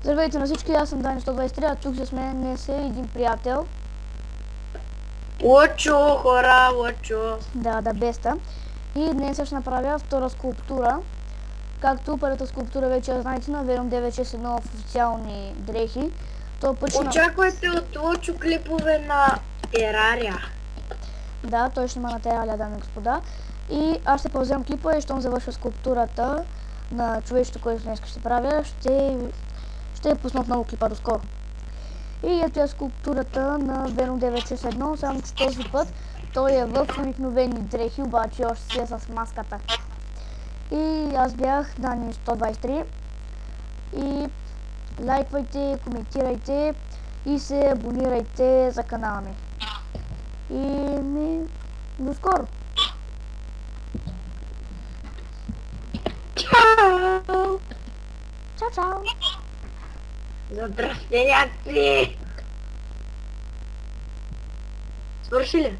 Здравейте на всички, аз съм Дани 123, а тук с мен днес е един приятел. Лъчо, хора, Лъчо. Да, Беста. И днес ще направя втора скулптура. Както първата скулптура вече я знаете на Venom 961 в официални дрехи. Очаквайте от Лъчо клипове на Терария. Да, той ще има на Терария, дами и господа. И аз ще паузирам клипа и щом завърша скулптурата на човечето, което днес ще правя, ще пусна отново клипа доскоро. И ето е скулптурата на Venom 961, само че този път той е в обикновени дрехи, обаче още си е с маската. И аз бях Дани 123. И лайквайте, коментирайте и се абонирайте за канала ми. И до скоро! Чао! Чао! Здрасти, някакви! Свърши ли?